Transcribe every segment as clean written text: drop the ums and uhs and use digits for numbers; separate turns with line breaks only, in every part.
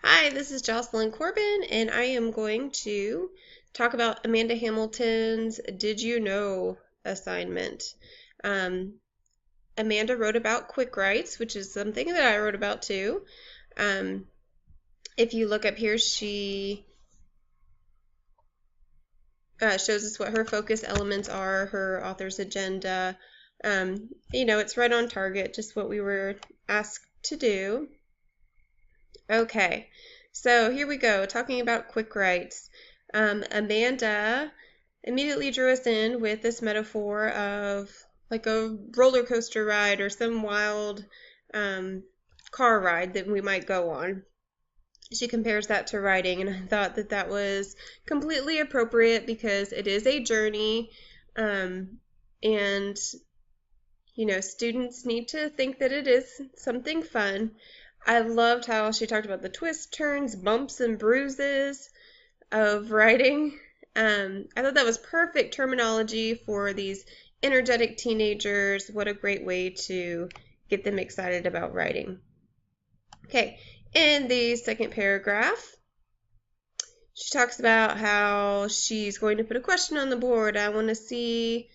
Hi, this is Jocelyn Corbin, and I am going to talk about Amanda Hamilton's Did You Know assignment. Um, Amanda wrote about quick writes, which is something that I wrote about too. Um, if you look up here, she shows us what her focus elements are, her author's agenda. It's right on target, just what we were asked to do. Okay, so here we go, talking about quick writes. Amanda immediately drew us in with this metaphor of like a roller coaster ride or some wild um, car ride that we might go on. She compares that to writing, and I thought that that was completely appropriate because it is a journey, and students need to think that it is something fun. I loved how she talked about the twists, turns, bumps, and bruises of writing. I thought that was perfect terminology for these energetic teenagers. What a great way to get them excited about writing. Okay, in the second paragraph, she talks about how she's going to put a question on the board. I want to see,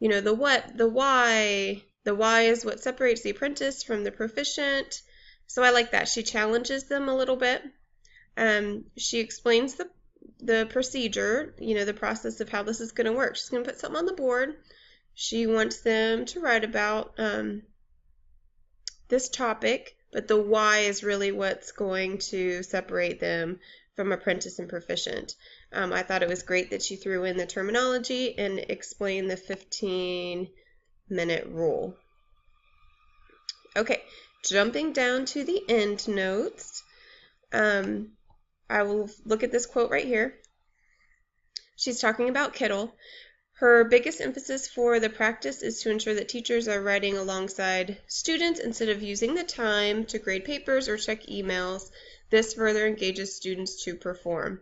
the what, the why. The why is what separates the apprentice from the proficient. So I like that. She challenges them a little bit. She explains the procedure, the process of how this is going to work. She's going to put something on the board. She wants them to write about this topic, but the why is really what's going to separate them from apprentice and proficient. I thought it was great that she threw in the terminology and explained the 15-minute rule. Okay, jumping down to the end notes. I will look at this quote right here. She's talking about Kittle. Her biggest emphasis for the practice is to ensure that teachers are writing alongside students instead of using the time to grade papers or check emails. This further engages students to perform.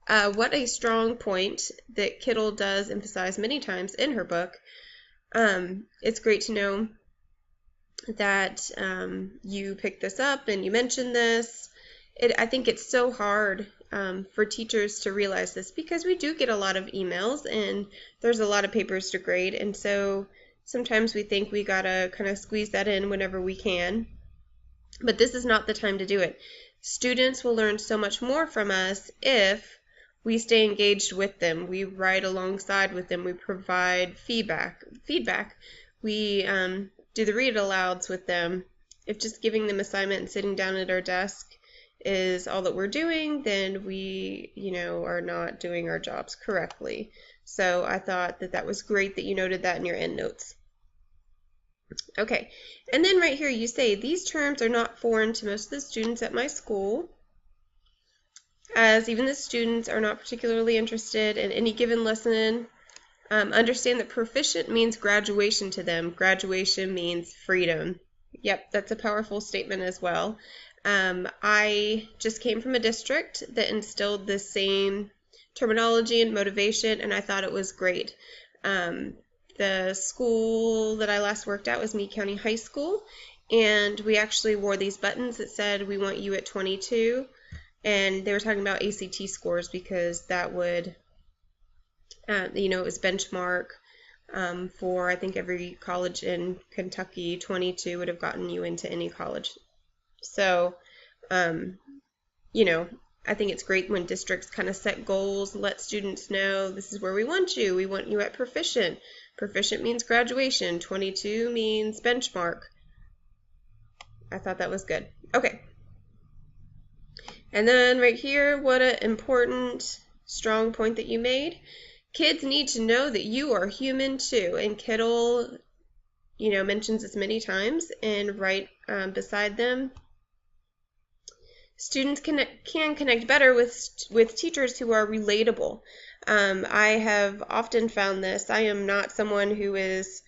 What a strong point that Kittle does emphasize many times in her book. It's great to know that you picked this up and you mentioned this. I think it's so hard for teachers to realize this because we do get a lot of emails and there's a lot of papers to grade, and so sometimes we think we gotta kind of squeeze that in whenever we can, but this is not the time to do it. Students will learn so much more from us if we stay engaged with them. We write alongside with them. We provide feedback. We do the read alouds with them. If just giving them assignment and sitting down at our desk is all that we're doing, then we, are not doing our jobs correctly. So I thought that that was great that you noted that in your end notes. Okay, and then right here you say, these terms are not foreign to most of the students at my school, as even the students are not particularly interested in any given lesson. Understand that proficient means graduation to them. Graduation means freedom. Yep, that's a powerful statement as well. I just came from a district that instilled the same terminology and motivation, and I thought it was great. The school that I last worked at was Meade County High School, and we actually wore these buttons that said, we want you at 22, and they were talking about ACT scores because that would, it was benchmark for, I think, every college in Kentucky. 22 would have gotten you into any college. So, I think it's great when districts kind of set goals, let students know this is where we want you. We want you at proficient. Proficient means graduation. 22 means benchmark. I thought that was good. Okay. And then right here, what an important, strong point that you made. Kids need to know that you are human too. And Kittle, mentions this many times, and right beside them, students can connect better with teachers who are relatable. I have often found this. I am not someone who is,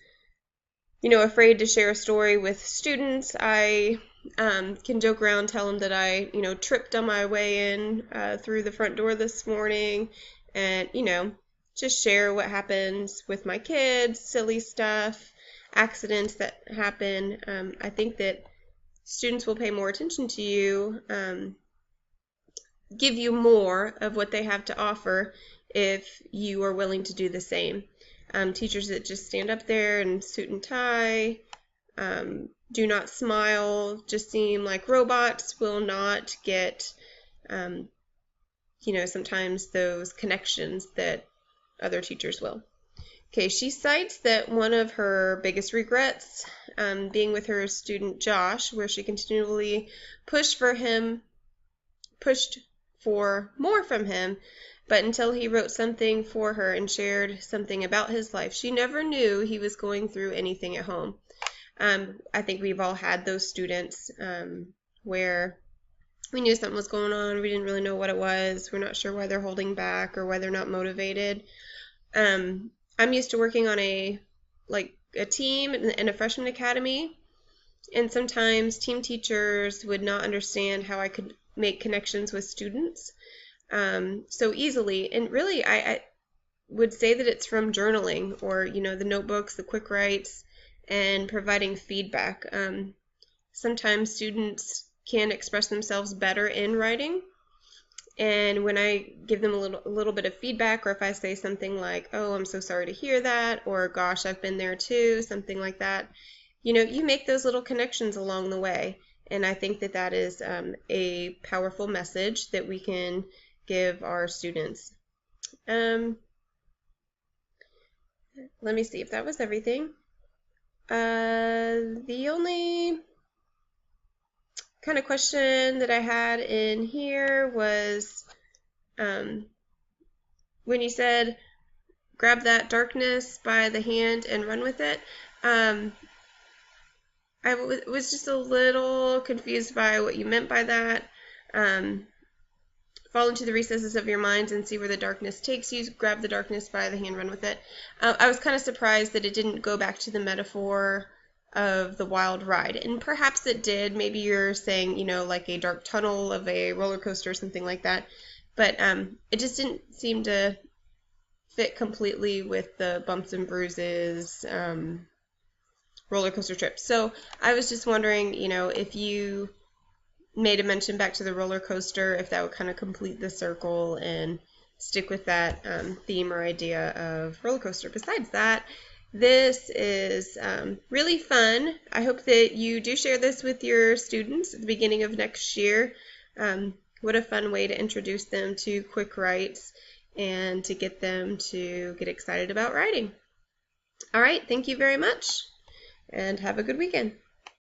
afraid to share a story with students. I can joke around, tell them that I, tripped on my way in through the front door this morning, and, just share what happens with my kids, silly stuff, accidents that happen. I think that students will pay more attention to you give you more of what they have to offer if you are willing to do the same. Teachers that just stand up there in suit and tie, do not smile, just seem like robots, will not get, sometimes those connections that other teachers will. Okay, she cites that one of her biggest regrets being with her student Josh, where she continually pushed for more from him, but until he wrote something for her and shared something about his life, she never knew he was going through anything at home. I think we've all had those students where we knew something was going on, we didn't really know what it was, we're not sure why they're holding back or why they're not motivated. I'm used to working on a team in a freshman academy, and sometimes team teachers would not understand how I could make connections with students so easily. And really, I would say that it's from journaling or, the notebooks, the quick writes, and providing feedback. Sometimes students can express themselves better in writing. And when I give them a little bit of feedback, or if I say something like, oh, I'm so sorry to hear that, or gosh, I've been there too, something like that, you make those little connections along the way. And I think that that is a powerful message that we can give our students. Let me see if that was everything. The only kind of question that I had in here was when you said grab that darkness by the hand and run with it. I was just a little confused by what you meant by that. Fall into the recesses of your minds and see where the darkness takes you. Grab the darkness by the hand, run with it. I was kind of surprised that it didn't go back to the metaphor of the wild ride. And perhaps it did. Maybe you're saying, like a dark tunnel of a roller coaster or something like that. But it just didn't seem to fit completely with the bumps and bruises roller coaster trip. So I was just wondering, if you made a mention back to the roller coaster, if that would kind of complete the circle and stick with that theme or idea of roller coaster. Besides that, this is really fun. I hope that you do share this with your students at the beginning of next year. What a fun way to introduce them to quick writes and to get them to get excited about writing. All right, thank you very much, and have a good weekend.